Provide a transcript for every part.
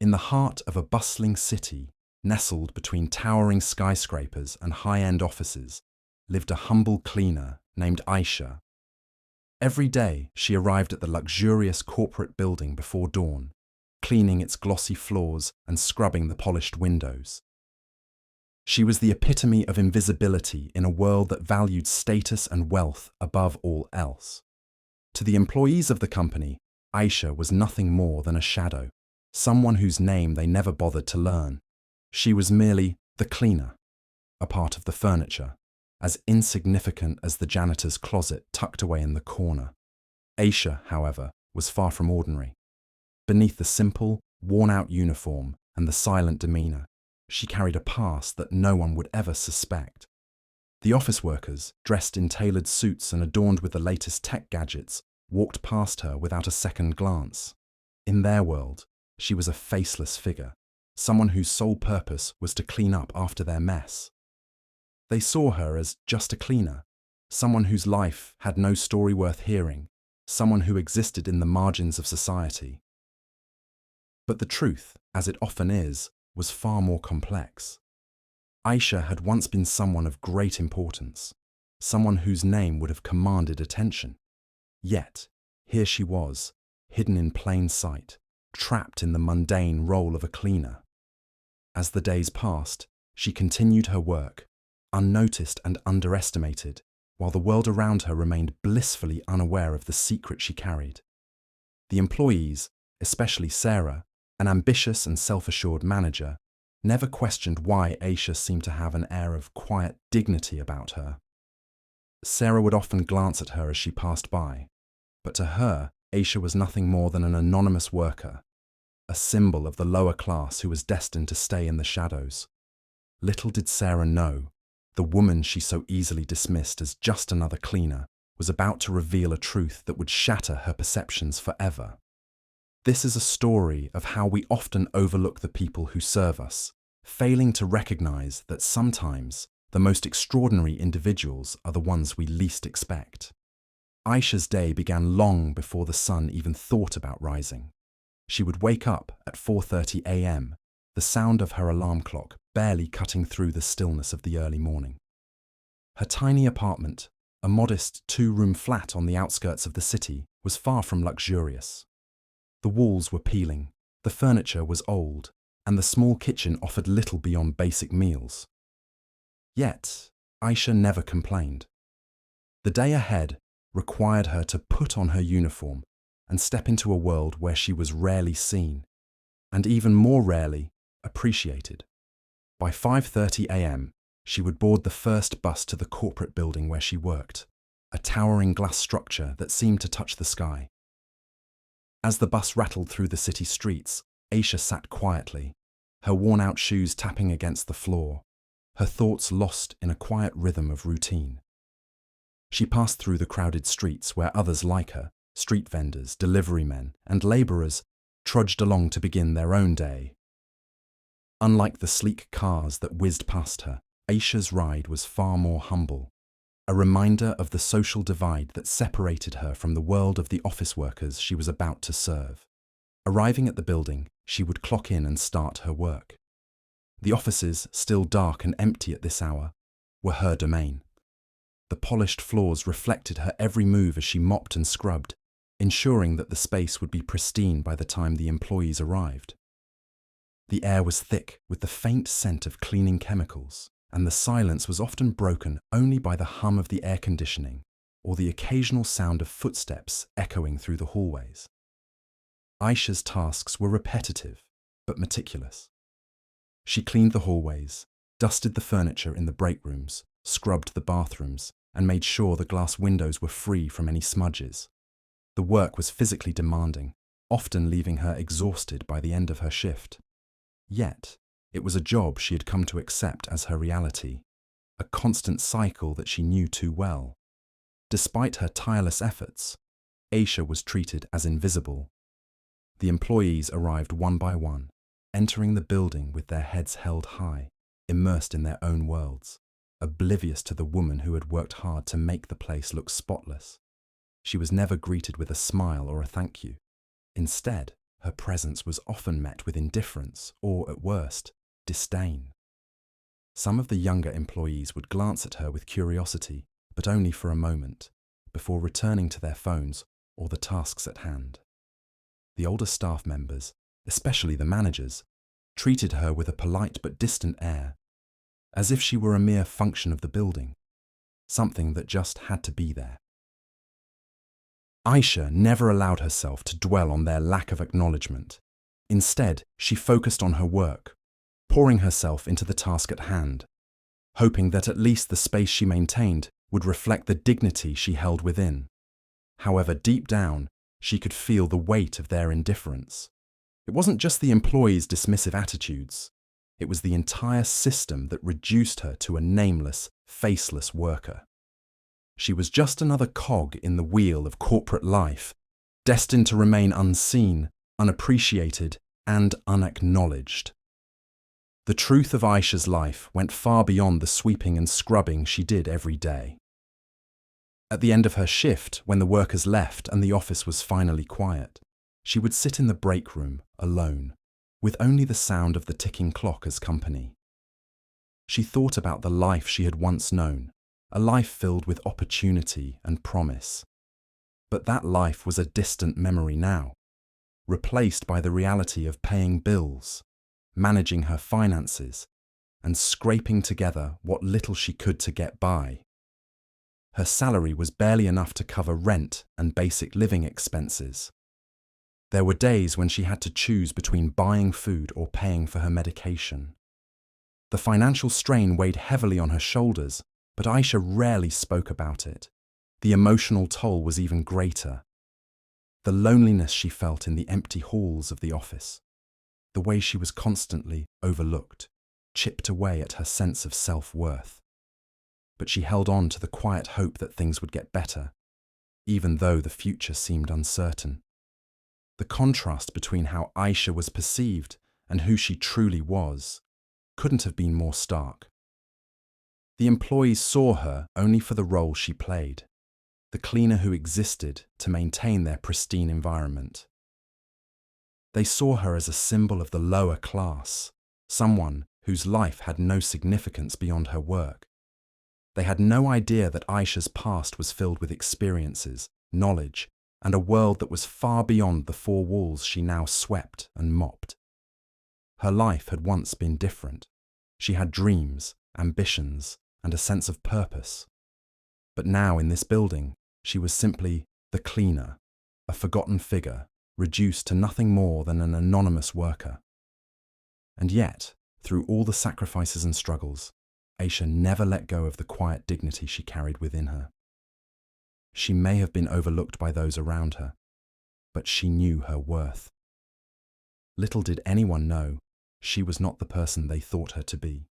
In the heart of a bustling city, nestled between towering skyscrapers and high-end offices, lived a humble cleaner named Ayesha. Every day, she arrived at the luxurious corporate building before dawn, cleaning its glossy floors and scrubbing the polished windows. She was the epitome of invisibility in a world that valued status and wealth above all else. To the employees of the company, Ayesha was nothing more than a shadow, someone whose name they never bothered to learn. She was merely the cleaner, a part of the furniture, as insignificant as the janitor's closet tucked away in the corner. Ayesha, however, was far from ordinary. Beneath the simple, worn-out uniform and the silent demeanor, she carried a past that no one would ever suspect. The office workers, dressed in tailored suits and adorned with the latest tech gadgets, walked past her without a second glance. In their world, she was a faceless figure, someone whose sole purpose was to clean up after their mess. They saw her as just a cleaner, someone whose life had no story worth hearing, someone who existed in the margins of society. But the truth, as it often is, was far more complex. Ayesha had once been someone of great importance, someone whose name would have commanded attention. Yet, here she was, hidden in plain sight, trapped in the mundane role of a cleaner. As the days passed, she continued her work, unnoticed and underestimated, while the world around her remained blissfully unaware of the secret she carried. The employees, especially Sarah, an ambitious and self-assured manager, never questioned why Ayesha seemed to have an air of quiet dignity about her. Sarah would often glance at her as she passed by, but to her, Ayesha was nothing more than an anonymous worker, a symbol of the lower class who was destined to stay in the shadows. Little did Sarah know, the woman she so easily dismissed as just another cleaner was about to reveal a truth that would shatter her perceptions forever. This is a story of how we often overlook the people who serve us, failing to recognize that sometimes the most extraordinary individuals are the ones we least expect. Ayesha's day began long before the sun even thought about rising. She would wake up at 4:30 a.m., the sound of her alarm clock barely cutting through the stillness of the early morning. Her tiny apartment, a modest two-room flat on the outskirts of the city, was far from luxurious. The walls were peeling, the furniture was old, and the small kitchen offered little beyond basic meals. Yet, Ayesha never complained. The day ahead required her to put on her uniform and step into a world where she was rarely seen, and even more rarely appreciated. By 5:30 a.m., she would board the first bus to the corporate building where she worked, a towering glass structure that seemed to touch the sky. As the bus rattled through the city streets, Ayesha sat quietly, her worn-out shoes tapping against the floor, her thoughts lost in a quiet rhythm of routine. She passed through the crowded streets where others like her, street vendors, delivery men, and laborers, trudged along to begin their own day. Unlike the sleek cars that whizzed past her, Ayesha's ride was far more humble, a reminder of the social divide that separated her from the world of the office workers she was about to serve. Arriving at the building, she would clock in and start her work. The offices, still dark and empty at this hour, were her domain. The polished floors reflected her every move as she mopped and scrubbed, ensuring that the space would be pristine by the time the employees arrived. The air was thick with the faint scent of cleaning chemicals, and the silence was often broken only by the hum of the air conditioning or the occasional sound of footsteps echoing through the hallways. Ayesha's tasks were repetitive, but meticulous. She cleaned the hallways, dusted the furniture in the break rooms, scrubbed the bathrooms, and made sure the glass windows were free from any smudges. The work was physically demanding, often leaving her exhausted by the end of her shift. Yet, it was a job she had come to accept as her reality, a constant cycle that she knew too well. Despite her tireless efforts, Ayesha was treated as invisible. The employees arrived one by one, entering the building with their heads held high, immersed in their own worlds, oblivious to the woman who had worked hard to make the place look spotless. She was never greeted with a smile or a thank you. Instead, her presence was often met with indifference or, at worst, disdain. Some of the younger employees would glance at her with curiosity, but only for a moment, before returning to their phones or the tasks at hand. The older staff members, especially the managers, treated her with a polite but distant air, as if she were a mere function of the building, something that just had to be there. Ayesha never allowed herself to dwell on their lack of acknowledgement. Instead, she focused on her work, pouring herself into the task at hand, hoping that at least the space she maintained would reflect the dignity she held within. However, deep down, she could feel the weight of their indifference. It wasn't just the employees' dismissive attitudes. It was the entire system that reduced her to a nameless, faceless worker. She was just another cog in the wheel of corporate life, destined to remain unseen, unappreciated, and unacknowledged. The truth of Ayesha's life went far beyond the sweeping and scrubbing she did every day. At the end of her shift, when the workers left and the office was finally quiet, she would sit in the break room, alone, with only the sound of the ticking clock as company. She thought about the life she had once known, a life filled with opportunity and promise. But that life was a distant memory now, replaced by the reality of paying bills, managing her finances, and scraping together what little she could to get by. Her salary was barely enough to cover rent and basic living expenses. There were days when she had to choose between buying food or paying for her medication. The financial strain weighed heavily on her shoulders, but Ayesha rarely spoke about it. The emotional toll was even greater. The loneliness she felt in the empty halls of the office, the way she was constantly overlooked, chipped away at her sense of self-worth. But she held on to the quiet hope that things would get better, even though the future seemed uncertain. The contrast between how Ayesha was perceived and who she truly was couldn't have been more stark. The employees saw her only for the role she played, the cleaner who existed to maintain their pristine environment. They saw her as a symbol of the lower class, someone whose life had no significance beyond her work. They had no idea that Ayesha's past was filled with experiences, knowledge, and a world that was far beyond the four walls she now swept and mopped. Her life had once been different. She had dreams, ambitions, and a sense of purpose. But now in this building, she was simply the cleaner, a forgotten figure, reduced to nothing more than an anonymous worker. And yet, through all the sacrifices and struggles, Ayesha never let go of the quiet dignity she carried within her. She may have been overlooked by those around her, but she knew her worth. Little did anyone know, she was not the person they thought her to be.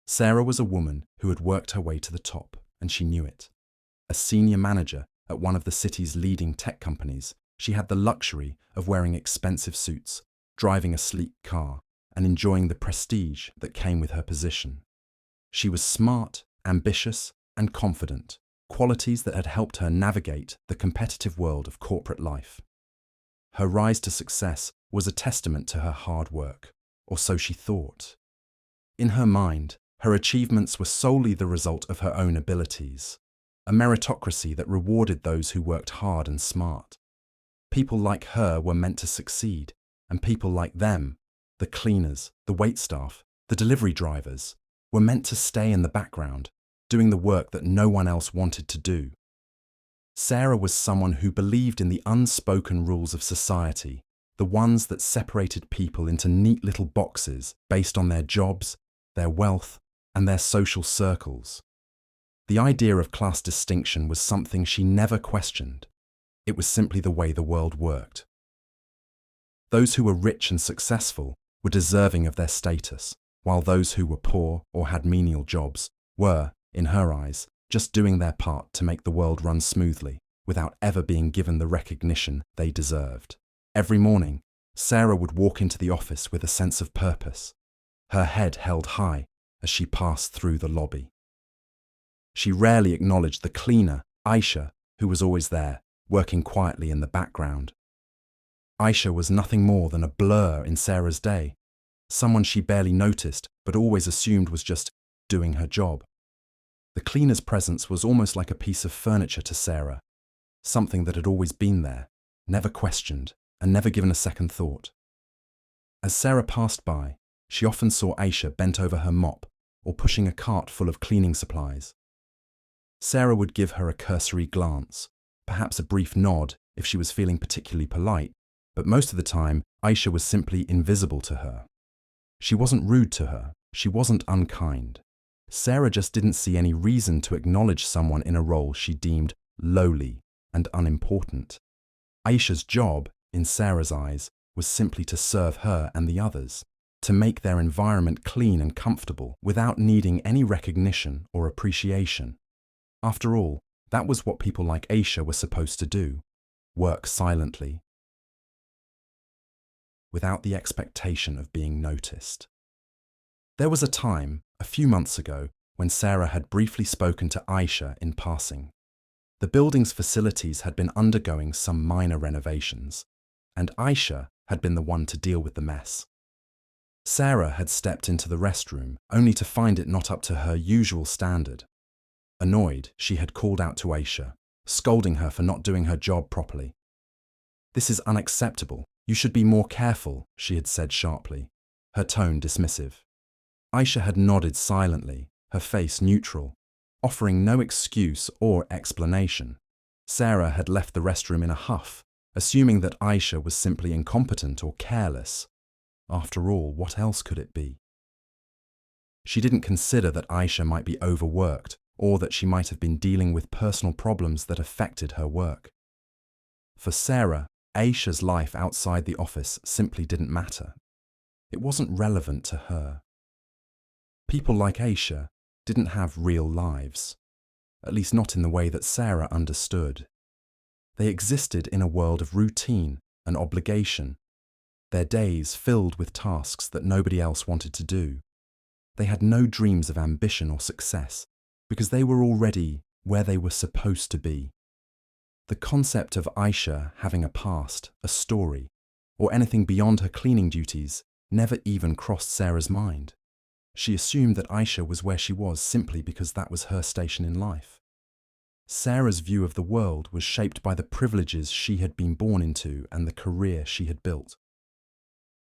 Sarah was a woman who had worked her way to the top, and she knew it. A senior manager at one of the city's leading tech companies, she had the luxury of wearing expensive suits, driving a sleek car, and enjoying the prestige that came with her position. She was smart, ambitious, and confident, qualities that had helped her navigate the competitive world of corporate life. Her rise to success was a testament to her hard work, or so she thought. In her mind, her achievements were solely the result of her own abilities, a meritocracy that rewarded those who worked hard and smart. People like her were meant to succeed, and people like them, the cleaners, the waitstaff, the delivery drivers, were meant to stay in the background, doing the work that no one else wanted to do. Sarah was someone who believed in the unspoken rules of society, the ones that separated people into neat little boxes based on their jobs, their wealth, and their social circles. The idea of class distinction was something she never questioned. It was simply the way the world worked. Those who were rich and successful were deserving of their status, while those who were poor or had menial jobs were, in her eyes, just doing their part to make the world run smoothly, without ever being given the recognition they deserved. Every morning, Sarah would walk into the office with a sense of purpose, her head held high as she passed through the lobby. She rarely acknowledged the cleaner, Ayesha, who was always there, working quietly in the background. Ayesha was nothing more than a blur in Sarah's day, someone she barely noticed but always assumed was just doing her job. The cleaner's presence was almost like a piece of furniture to Sarah, something that had always been there, never questioned, and never given a second thought. As Sarah passed by, she often saw Ayesha bent over her mop or pushing a cart full of cleaning supplies. Sarah would give her a cursory glance, perhaps a brief nod if she was feeling particularly polite, but most of the time, Ayesha was simply invisible to her. She wasn't rude to her, she wasn't unkind. Sarah just didn't see any reason to acknowledge someone in a role she deemed lowly and unimportant. Ayesha's job, in Sarah's eyes, was simply to serve her and the others, to make their environment clean and comfortable without needing any recognition or appreciation. After all, that was what people like Ayesha were supposed to do, work silently, without the expectation of being noticed. There was a time, a few months ago, when Sarah had briefly spoken to Ayesha in passing. The building's facilities had been undergoing some minor renovations, and Ayesha had been the one to deal with the mess. Sarah had stepped into the restroom, only to find it not up to her usual standard. Annoyed, she had called out to Ayesha, scolding her for not doing her job properly. "This is unacceptable. You should be more careful," she had said sharply, her tone dismissive. Ayesha had nodded silently, her face neutral, offering no excuse or explanation. Sarah had left the restroom in a huff, assuming that Ayesha was simply incompetent or careless. After all, what else could it be? She didn't consider that Ayesha might be overworked or that she might have been dealing with personal problems that affected her work. For Sarah, Ayesha's life outside the office simply didn't matter. It wasn't relevant to her. People like Ayesha didn't have real lives, at least not in the way that Sarah understood. They existed in a world of routine and obligation, their days filled with tasks that nobody else wanted to do. They had no dreams of ambition or success because they were already where they were supposed to be. The concept of Ayesha having a past, a story, or anything beyond her cleaning duties never even crossed Sarah's mind. She assumed that Ayesha was where she was simply because that was her station in life. Sarah's view of the world was shaped by the privileges she had been born into and the career she had built.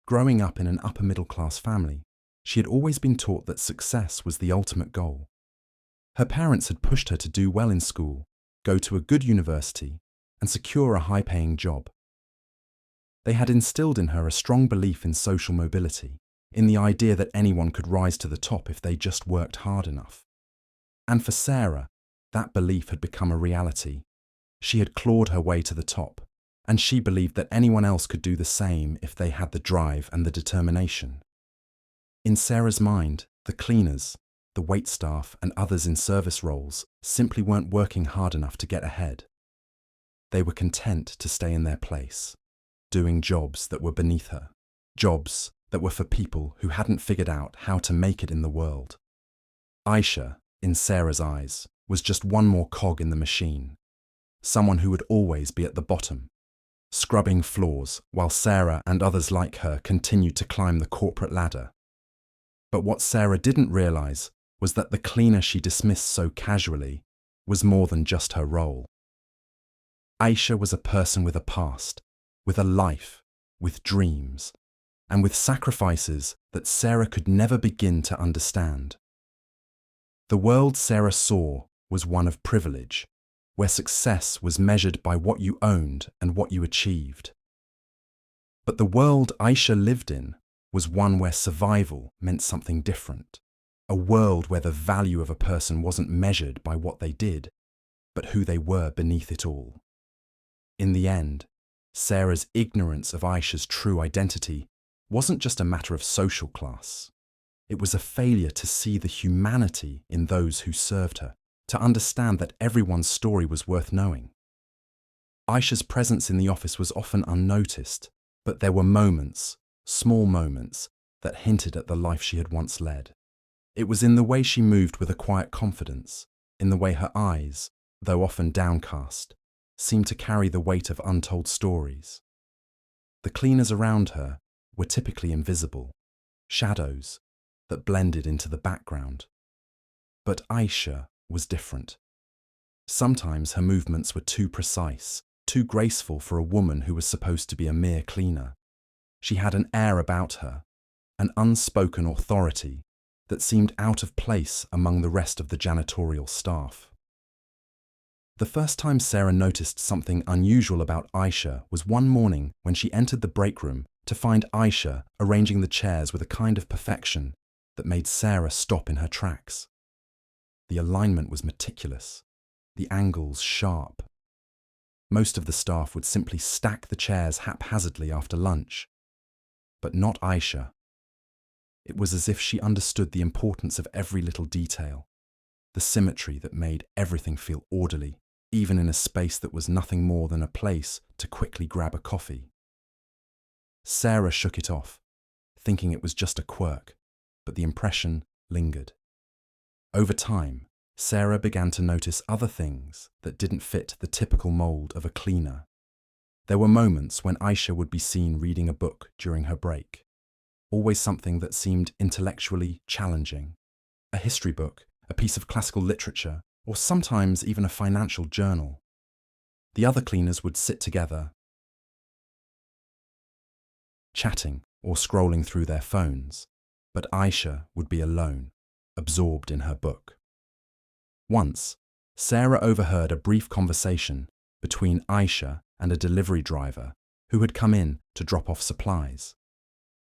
Growing up in an upper-middle-class family, she had always been taught that success was the ultimate goal. Her parents had pushed her to do well in school, go to a good university, and secure a high-paying job. They had instilled in her a strong belief in social mobility, in the idea that anyone could rise to the top if they just worked hard enough. And for Sarah, that belief had become a reality. She had clawed her way to the top, and she believed that anyone else could do the same if they had the drive and the determination. In Sarah's mind, the cleaners, the waitstaff, and others in service roles simply weren't working hard enough to get ahead. They were content to stay in their place, doing jobs that were beneath her, jobs that were for people who hadn't figured out how to make it in the world. Ayesha, in Sarah's eyes, was just one more cog in the machine, someone who would always be at the bottom, scrubbing floors while Sarah and others like her continued to climb the corporate ladder. But what Sarah didn't realize was that the cleaner she dismissed so casually was more than just her role. Ayesha was a person with a past, with a life, with dreams, and with sacrifices that Sarah could never begin to understand. The world Sarah saw was one of privilege, where success was measured by what you owned and what you achieved. But the world Ayesha lived in was one where survival meant something different, a world where the value of a person wasn't measured by what they did, but who they were beneath it all. In the end, Sarah's ignorance of Ayesha's true identity wasn't just a matter of social class. It was a failure to see the humanity in those who served her, to understand that everyone's story was worth knowing. Ayesha's presence in the office was often unnoticed, but there were moments, small moments, that hinted at the life she had once led. It was in the way she moved with a quiet confidence, in the way her eyes, though often downcast, seemed to carry the weight of untold stories. The cleaners around her were typically invisible, shadows that blended into the background. But Ayesha was different. Sometimes her movements were too precise, too graceful for a woman who was supposed to be a mere cleaner. She had an air about her, an unspoken authority that seemed out of place among the rest of the janitorial staff. The first time Sarah noticed something unusual about Ayesha was one morning when she entered the break room to find Ayesha arranging the chairs with a kind of perfection that made Sarah stop in her tracks. The alignment was meticulous, the angles sharp. Most of the staff would simply stack the chairs haphazardly after lunch, but not Ayesha. It was as if she understood the importance of every little detail, the symmetry that made everything feel orderly, even in a space that was nothing more than a place to quickly grab a coffee. Sarah shook it off, thinking it was just a quirk, but the impression lingered. Over time, Sarah began to notice other things that didn't fit the typical mold of a cleaner. There were moments when Ayesha would be seen reading a book during her break, always something that seemed intellectually challenging. A history book, a piece of classical literature, or sometimes even a financial journal. The other cleaners would sit together, chatting or scrolling through their phones, but Ayesha would be alone, absorbed in her book. Once, Sarah overheard a brief conversation between Ayesha and a delivery driver who had come in to drop off supplies.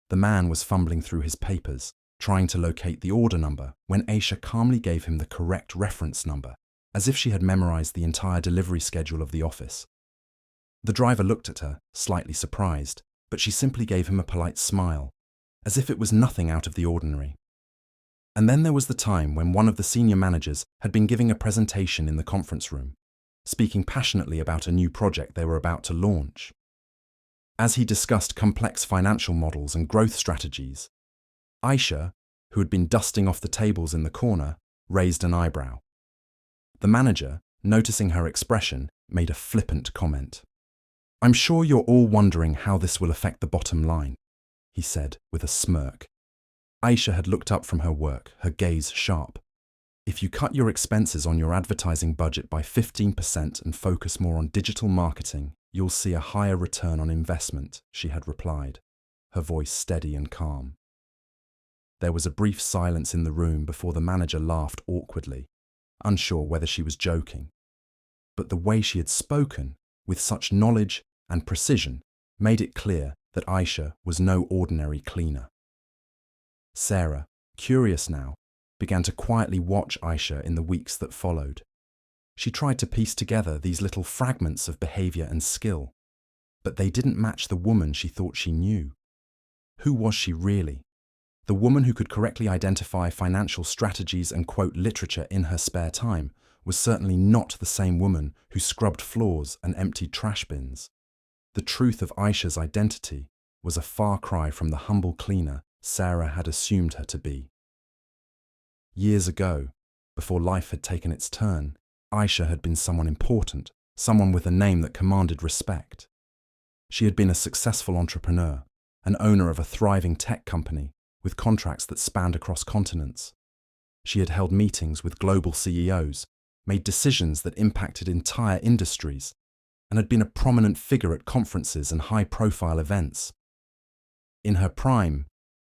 The man was fumbling through his papers, trying to locate the order number when Ayesha calmly gave him the correct reference number, as if she had memorized the entire delivery schedule of the office. The driver looked at her, slightly surprised, but she simply gave him a polite smile, as if it was nothing out of the ordinary. And then there was the time when one of the senior managers had been giving a presentation in the conference room, speaking passionately about a new project they were about to launch. As he discussed complex financial models and growth strategies, Ayesha, who had been dusting off the tables in the corner, raised an eyebrow. The manager, noticing her expression, made a flippant comment. "I'm sure you're all wondering how this will affect the bottom line," he said with a smirk. Ayesha had looked up from her work, her gaze sharp. "If you cut your expenses on your advertising budget by 15% and focus more on digital marketing, you'll see a higher return on investment," she had replied, her voice steady and calm. There was a brief silence in the room before the manager laughed awkwardly, unsure whether she was joking. But the way she had spoken, with such knowledge and precision, made it clear that Ayesha was no ordinary cleaner. Sarah, curious now, began to quietly watch Ayesha in the weeks that followed. She tried to piece together these little fragments of behavior and skill, but they didn't match the woman she thought she knew. Who was she really? The woman who could correctly identify financial strategies and quote literature in her spare time was certainly not the same woman who scrubbed floors and emptied trash bins. The truth of Ayesha's identity was a far cry from the humble cleaner Sarah had assumed her to be. Years ago, before life had taken its turn, Ayesha had been someone important, someone with a name that commanded respect. She had been a successful entrepreneur, an owner of a thriving tech company with contracts that spanned across continents. She had held meetings with global CEOs, made decisions that impacted entire industries, and had been a prominent figure at conferences and high-profile events. In her prime,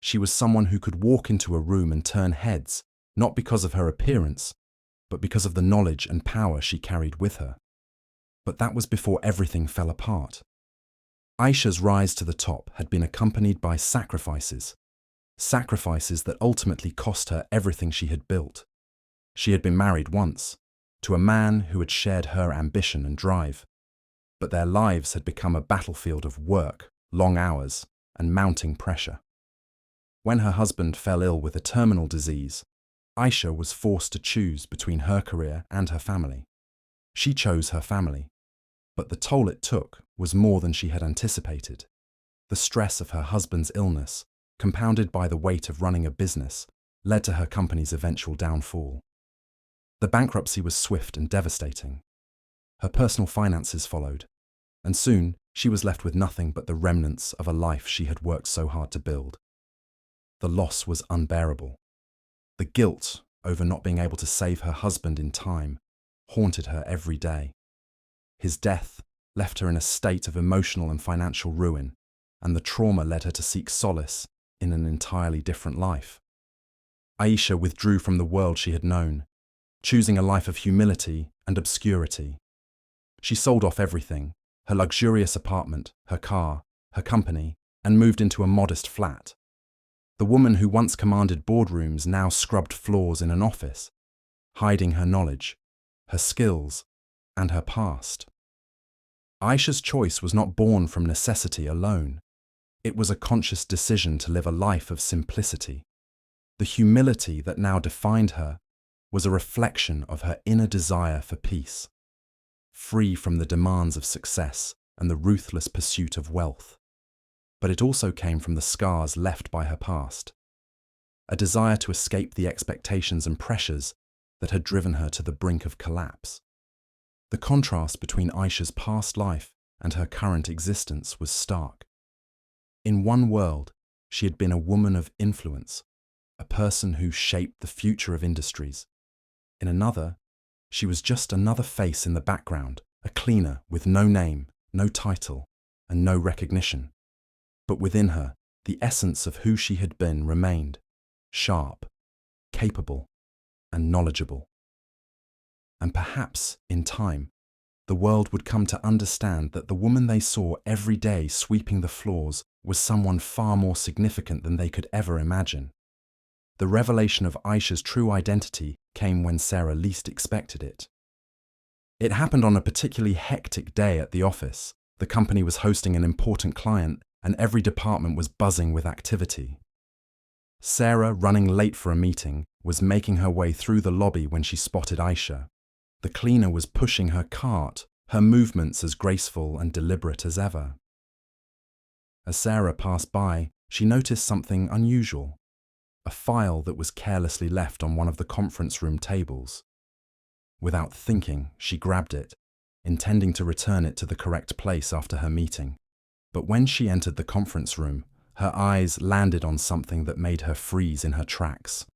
she was someone who could walk into a room and turn heads, not because of her appearance, but because of the knowledge and power she carried with her. But that was before everything fell apart. Ayesha's rise to the top had been accompanied by sacrifices that ultimately cost her everything she had built. She had been married once, to a man who had shared her ambition and drive, but their lives had become a battlefield of work, long hours, and mounting pressure. When her husband fell ill with a terminal disease, Ayesha was forced to choose between her career and her family. She chose her family, but the toll it took was more than she had anticipated. The stress of her husband's illness, compounded by the weight of running a business, led to her company's eventual downfall. The bankruptcy was swift and devastating. Her personal finances followed, and soon She was left with nothing but the remnants of a life she had worked so hard to build. The loss was unbearable. The guilt over not being able to save her husband in time haunted her every day. His death left her in a state of emotional and financial ruin, and the trauma led her to seek solace in an entirely different life. Ayesha withdrew from the world she had known, choosing a life of humility and obscurity. She sold off everything: her luxurious apartment, her car, her company, and moved into a modest flat. The woman who once commanded boardrooms now scrubbed floors in an office, hiding her knowledge, her skills, and her past. Ayesha's choice was not born from necessity alone. It was a conscious decision to live a life of simplicity. The humility that now defined her was a reflection of her inner desire for peace, free from the demands of success and the ruthless pursuit of wealth. But it also came from the scars left by her past, a desire to escape the expectations and pressures that had driven her to the brink of collapse. The contrast between Ayesha's past life and her current existence was stark. In one world, she had been a woman of influence, a person who shaped the future of industries. In another, she was just another face in the background, a cleaner with no name, no title, and no recognition. But within her, the essence of who she had been remained: sharp, capable, and knowledgeable. And perhaps, in time, the world would come to understand that the woman they saw every day sweeping the floors was someone far more significant than they could ever imagine. The revelation of Ayesha's true identity came when Sarah least expected it. It happened on a particularly hectic day at the office. The company was hosting an important client, and every department was buzzing with activity. Sarah, running late for a meeting, was making her way through the lobby when she spotted Ayesha. The cleaner was pushing her cart, her movements as graceful and deliberate as ever. As Sarah passed by, she noticed something unusual: a file that was carelessly left on one of the conference room tables. Without thinking, she grabbed it, intending to return it to the correct place after her meeting. But when she entered the conference room, her eyes landed on something that made her freeze in her tracks.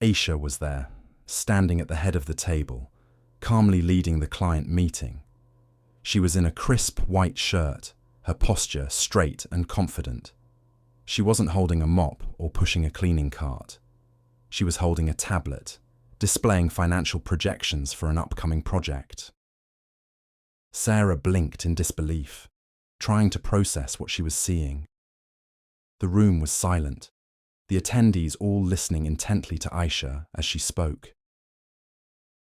Ayesha was there, standing at the head of the table, calmly leading the client meeting. She was in a crisp white shirt, her posture straight and confident. She wasn't holding a mop or pushing a cleaning cart. She was holding a tablet, displaying financial projections for an upcoming project. Sarah blinked in disbelief, trying to process what she was seeing. The room was silent, the attendees all listening intently to Ayesha as she spoke.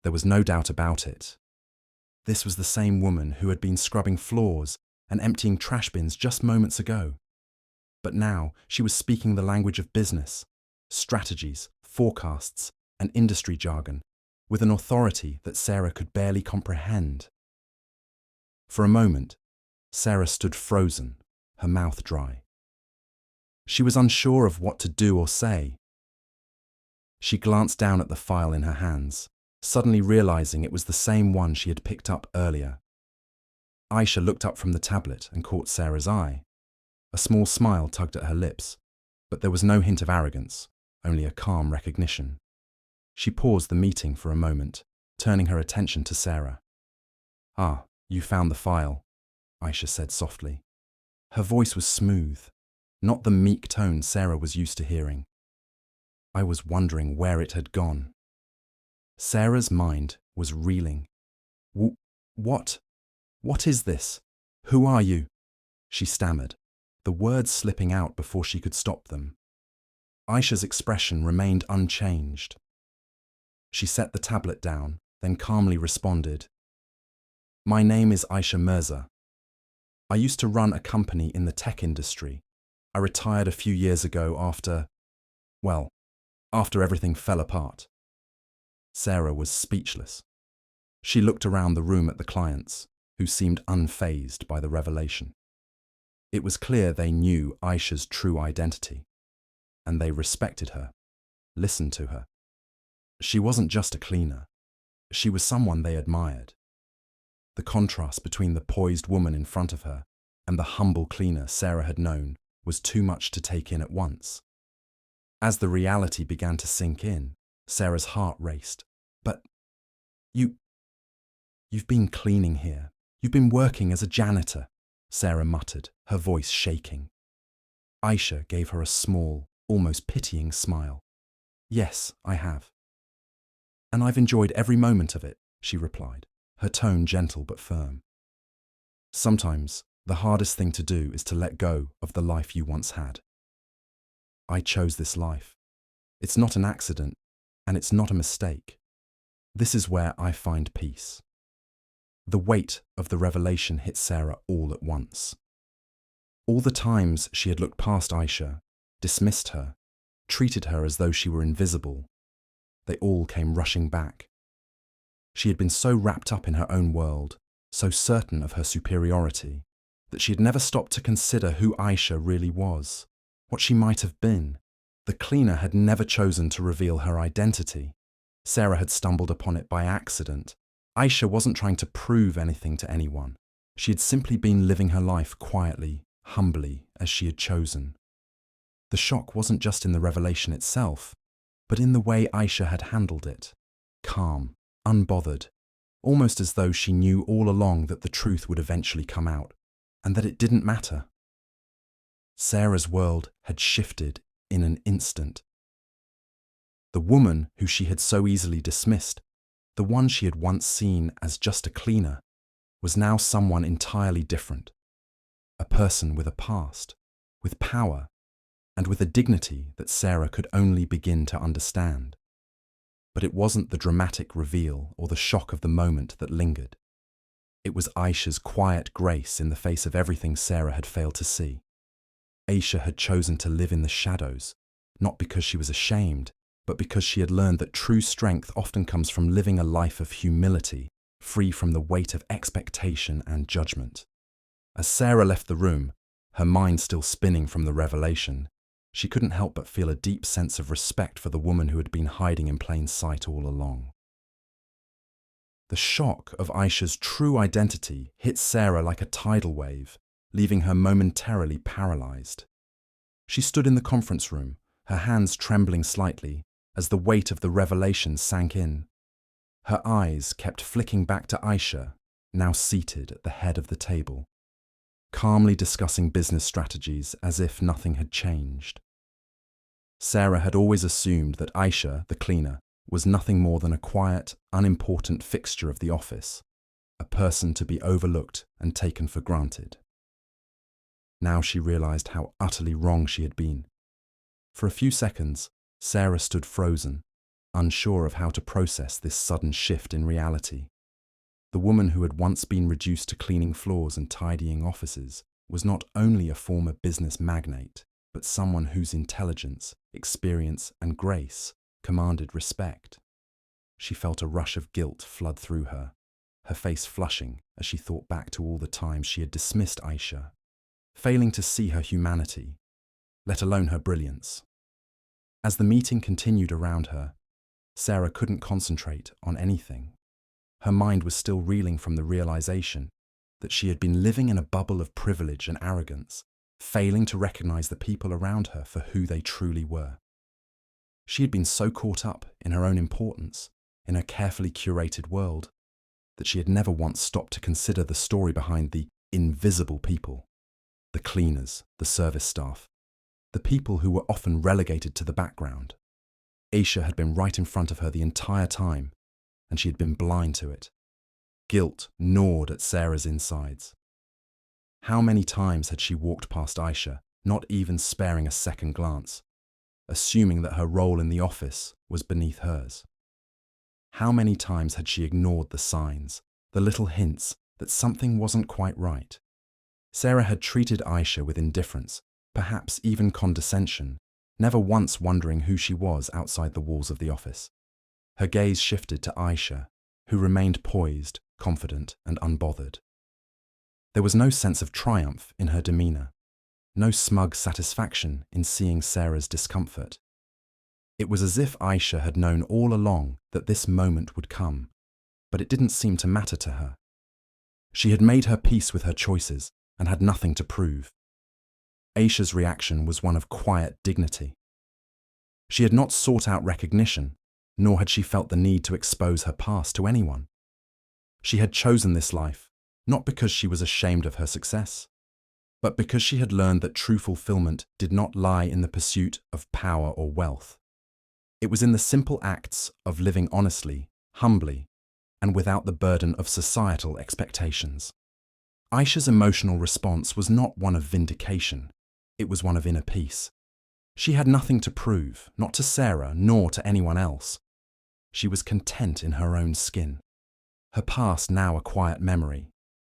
There was no doubt about it. This was the same woman who had been scrubbing floors and emptying trash bins just moments ago. But now she was speaking the language of business, strategies, forecasts, and industry jargon, with an authority that Sarah could barely comprehend. For a moment, Sarah stood frozen, her mouth dry. She was unsure of what to do or say. She glanced down at the file in her hands, suddenly realizing it was the same one she had picked up earlier. Ayesha looked up from the tablet and caught Sarah's eye. A small smile tugged at her lips, but there was no hint of arrogance, only a calm recognition. She paused the meeting for a moment, turning her attention to Sarah. "Ah, you found the file," Ayesha said softly. Her voice was smooth, not the meek tone Sarah was used to hearing. "I was wondering where it had gone." Sarah's mind was reeling. What? What is this? Who are you?" she stammered, the words slipping out before she could stop them. Ayesha's expression remained unchanged. She set the tablet down, then calmly responded, "My name is Ayesha Mirza. I used to run a company in the tech industry. I retired a few years ago after everything fell apart." Sarah was speechless. She looked around the room at the clients, who seemed unfazed by the revelation. It was clear they knew Ayesha's true identity, and they respected her, listened to her. She wasn't just a cleaner. She was someone they admired. The contrast between the poised woman in front of her and the humble cleaner Sarah had known was too much to take in at once. As the reality began to sink in, Sarah's heart raced. But you've been cleaning here. You've been working as a janitor, Sarah muttered, her voice shaking. Ayesha gave her a small, almost pitying smile. Yes, I have. And I've enjoyed every moment of it, she replied, her tone gentle but firm. Sometimes the hardest thing to do is to let go of the life you once had. I chose this life. It's not an accident, and it's not a mistake. This is where I find peace. The weight of the revelation hit Sarah all at once. All the times she had looked past Ayesha, dismissed her, treated her as though she were invisible, they all came rushing back. She had been so wrapped up in her own world, so certain of her superiority, that she had never stopped to consider who Ayesha really was, what she might have been. The cleaner had never chosen to reveal her identity. Sarah had stumbled upon it by accident. Ayesha wasn't trying to prove anything to anyone. She had simply been living her life quietly, humbly, as she had chosen. The shock wasn't just in the revelation itself, but in the way Ayesha had handled it. Calm, unbothered, almost as though she knew all along that the truth would eventually come out, and that it didn't matter. Sarah's world had shifted in an instant. The woman who she had so easily dismissed, the one she had once seen as just a cleaner, was now someone entirely different. A person with a past, with power, and with a dignity that Sarah could only begin to understand. But it wasn't the dramatic reveal or the shock of the moment that lingered. It was Ayesha's quiet grace in the face of everything Sarah had failed to see. Ayesha had chosen to live in the shadows, not because she was ashamed, but because she had learned that true strength often comes from living a life of humility, free from the weight of expectation and judgment. As Sarah left the room, her mind still spinning from the revelation, she couldn't help but feel a deep sense of respect for the woman who had been hiding in plain sight all along. The shock of Ayesha's true identity hit Sarah like a tidal wave, leaving her momentarily paralyzed. She stood in the conference room, her hands trembling slightly as the weight of the revelation sank in. Her eyes kept flicking back to Ayesha, now seated at the head of the table, calmly discussing business strategies as if nothing had changed. Sarah had always assumed that Ayesha, the cleaner, was nothing more than a quiet, unimportant fixture of the office, a person to be overlooked and taken for granted. Now she realized how utterly wrong she had been. For a few seconds, Sarah stood frozen, unsure of how to process this sudden shift in reality. The woman who had once been reduced to cleaning floors and tidying offices was not only a former business magnate, but someone whose intelligence, experience, and grace commanded respect. She felt a rush of guilt flood through her, her face flushing as she thought back to all the times she had dismissed Ayesha, failing to see her humanity, let alone her brilliance. As the meeting continued around her, Sarah couldn't concentrate on anything. Her mind was still reeling from the realization that she had been living in a bubble of privilege and arrogance, failing to recognize the people around her for who they truly were. She had been so caught up in her own importance, in her carefully curated world, that she had never once stopped to consider the story behind the invisible people, the cleaners, the service staff, the people who were often relegated to the background. Ayesha had been right in front of her the entire time, and she had been blind to it. Guilt gnawed at Sarah's insides. How many times had she walked past Ayesha, not even sparing a second glance, assuming that her role in the office was beneath hers? How many times had she ignored the signs, the little hints that something wasn't quite right? Sarah had treated Ayesha with indifference, perhaps even condescension, never once wondering who she was outside the walls of the office. Her gaze shifted to Ayesha, who remained poised, confident, and unbothered. There was no sense of triumph in her demeanor, no smug satisfaction in seeing Sarah's discomfort. It was as if Ayesha had known all along that this moment would come, but it didn't seem to matter to her. She had made her peace with her choices, and had nothing to prove. Ayesha's reaction was one of quiet dignity. She had not sought out recognition, nor had she felt the need to expose her past to anyone. She had chosen this life, not because she was ashamed of her success, but because she had learned that true fulfillment did not lie in the pursuit of power or wealth. It was in the simple acts of living honestly, humbly, and without the burden of societal expectations. Ayesha's emotional response was not one of vindication, it was one of inner peace. She had nothing to prove, not to Sarah nor to anyone else. She was content in her own skin. Her past now a quiet memory,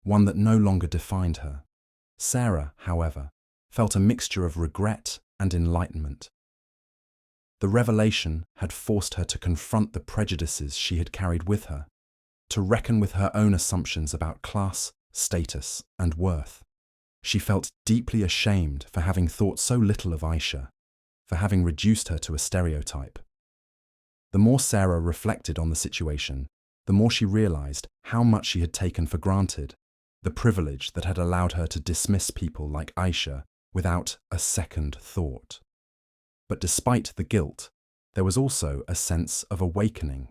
one that no longer defined her. Sarah, however, felt a mixture of regret and enlightenment. The revelation had forced her to confront the prejudices she had carried with her, to reckon with her own assumptions about class, status, and worth. She felt deeply ashamed for having thought so little of Ayesha, for having reduced her to a stereotype. The more Sarah reflected on the situation, the more she realized how much she had taken for granted, the privilege that had allowed her to dismiss people like Ayesha without a second thought. But despite the guilt, there was also a sense of awakening.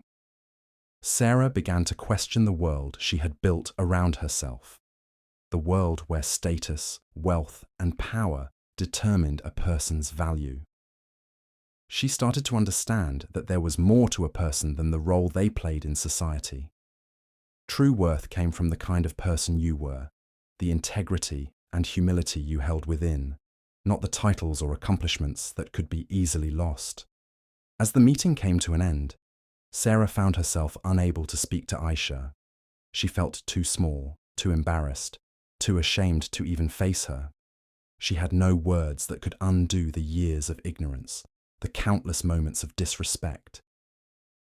Sarah began to question the world she had built around herself, the world where status, wealth, and power determined a person's value. She started to understand that there was more to a person than the role they played in society. True worth came from the kind of person you were, the integrity and humility you held within, not the titles or accomplishments that could be easily lost. As the meeting came to an end, Sarah found herself unable to speak to Ayesha. She felt too small, too embarrassed, too ashamed to even face her. She had no words that could undo the years of ignorance, the countless moments of disrespect.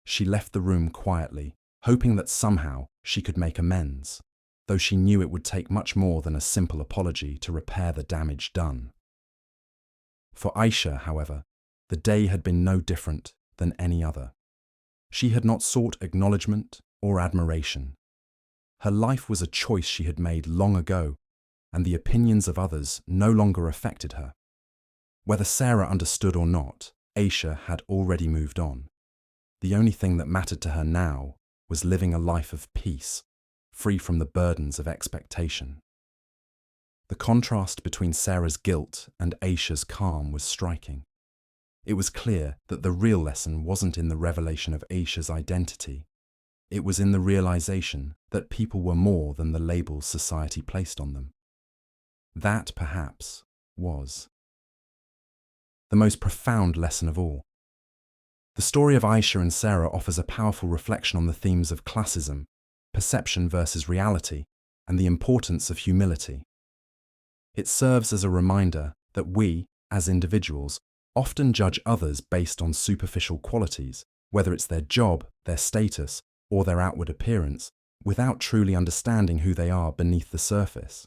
She left the room quietly, hoping that somehow she could make amends, though she knew it would take much more than a simple apology to repair the damage done. For Ayesha, however, the day had been no different than any other. She had not sought acknowledgement or admiration. Her life was a choice she had made long ago, and the opinions of others no longer affected her. Whether Sarah understood or not, Ayesha had already moved on. The only thing that mattered to her now was living a life of peace, free from the burdens of expectation. The contrast between Sarah's guilt and Ayesha's calm was striking. It was clear that the real lesson wasn't in the revelation of Ayesha's identity. It was in the realization that people were more than the labels society placed on them. That, perhaps, was the most profound lesson of all. The story of Ayesha and Sarah offers a powerful reflection on the themes of classism, perception versus reality, and the importance of humility. It serves as a reminder that we, as individuals, often judge others based on superficial qualities, whether it's their job, their status, or their outward appearance, without truly understanding who they are beneath the surface.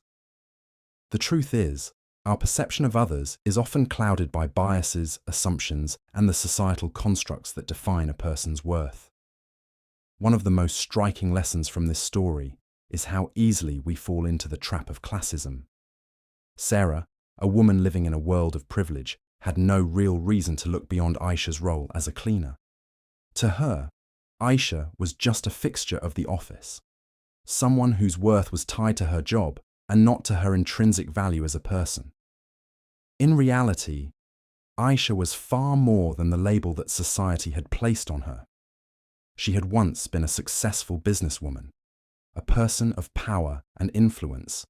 The truth is, our perception of others is often clouded by biases, assumptions, and the societal constructs that define a person's worth. One of the most striking lessons from this story is how easily we fall into the trap of classism. Sarah, a woman living in a world of privilege, had no real reason to look beyond Ayesha's role as a cleaner. To her, Ayesha was just a fixture of the office, someone whose worth was tied to her job and not to her intrinsic value as a person. In reality, Ayesha was far more than the label that society had placed on her. She had once been a successful businesswoman, a person of power and influence,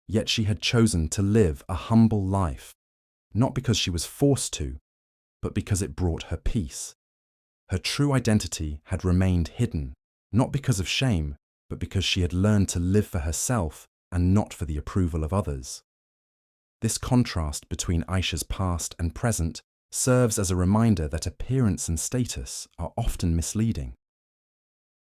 yet she had chosen to live a humble life, not because she was forced to, but because it brought her peace. Her true identity had remained hidden, not because of shame, but because she had learned to live for herself and not for the approval of others. This contrast between Ayesha's past and present serves as a reminder that appearance and status are often misleading.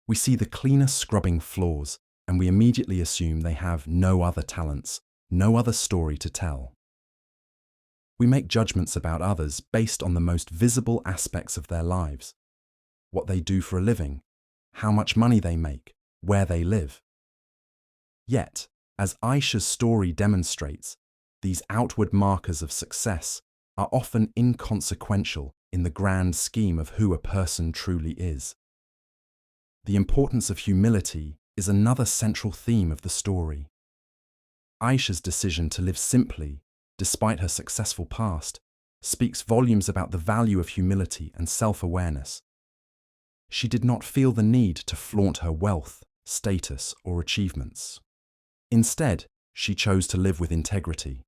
We see the cleaner scrubbing floors, and we immediately assume they have no other talents, no other story to tell. We make judgments about others based on the most visible aspects of their lives: what they do for a living, how much money they make, where they live. Yet, As Ayesha's story demonstrates, these outward markers of success are often inconsequential in the grand scheme of who a person truly is. The importance of humility is another central theme of the story. Ayesha's decision to live simply, despite her successful past, speaks volumes about the value of humility and self-awareness. She did not feel the need to flaunt her wealth, status, or achievements. Instead, she chose to live with integrity,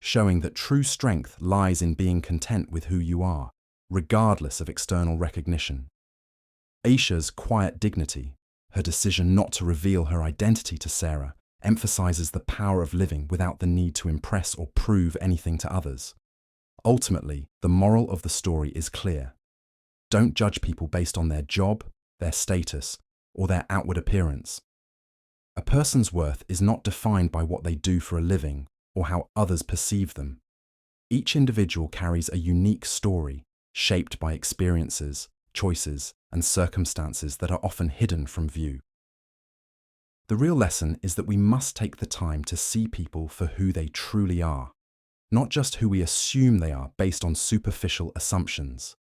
showing that true strength lies in being content with who you are, regardless of external recognition. Ayesha's quiet dignity, her decision not to reveal her identity to Sarah, emphasizes the power of living without the need to impress or prove anything to others. Ultimately, the moral of the story is clear. Don't judge people based on their job, their status, or their outward appearance. A person's worth is not defined by what they do for a living or how others perceive them. Each individual carries a unique story, shaped by experiences, choices, and circumstances that are often hidden from view. The real lesson is that we must take the time to see people for who they truly are, not just who we assume they are based on superficial assumptions.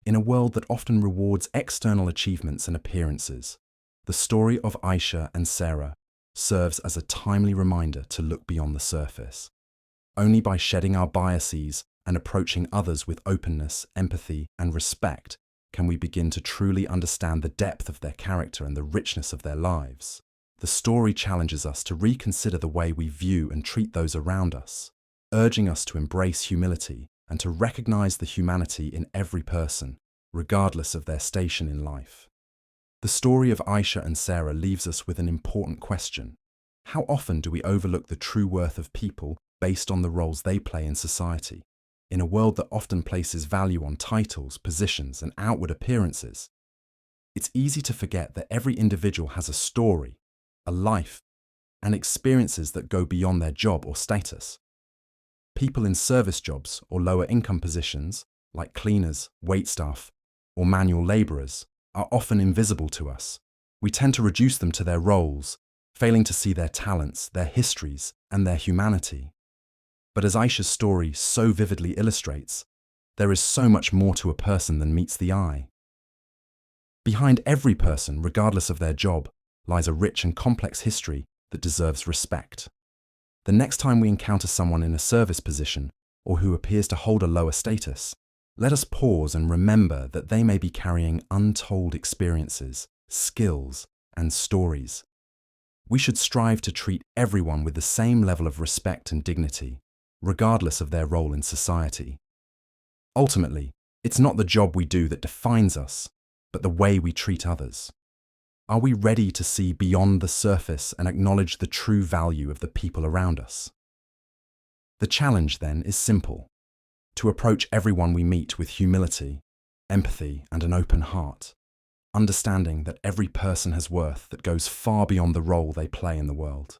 In a world that often rewards external achievements and appearances, the story of Ayesha and Sarah serves as a timely reminder to look beyond the surface. Only by shedding our biases and approaching others with openness, empathy, and respect can we begin to truly understand the depth of their character and the richness of their lives. The story challenges us to reconsider the way we view and treat those around us, urging us to embrace humility and to recognize the humanity in every person, regardless of their station in life. The story of Ayesha and Sarah leaves us with an important question. How often do we overlook the true worth of people based on the roles they play in society? In a world that often places value on titles, positions, and outward appearances, it's easy to forget that every individual has a story, a life, and experiences that go beyond their job or status. People in service jobs or lower income positions, like cleaners, waitstaff, or manual labourers, are often invisible to us. We tend to reduce them to their roles, failing to see their talents, their histories, and their humanity. But as Ayesha's story so vividly illustrates, there is so much more to a person than meets the eye. Behind every person, regardless of their job, lies a rich and complex history that deserves respect. The next time we encounter someone in a service position or who appears to hold a lower status, let us pause and remember that they may be carrying untold experiences, skills, and stories. We should strive to treat everyone with the same level of respect and dignity, regardless of their role in society. Ultimately, it's not the job we do that defines us, but the way we treat others. Are we ready to see beyond the surface and acknowledge the true value of the people around us? The challenge, then, is simple: to approach everyone we meet with humility, empathy, and an open heart, understanding that every person has worth that goes far beyond the role they play in the world.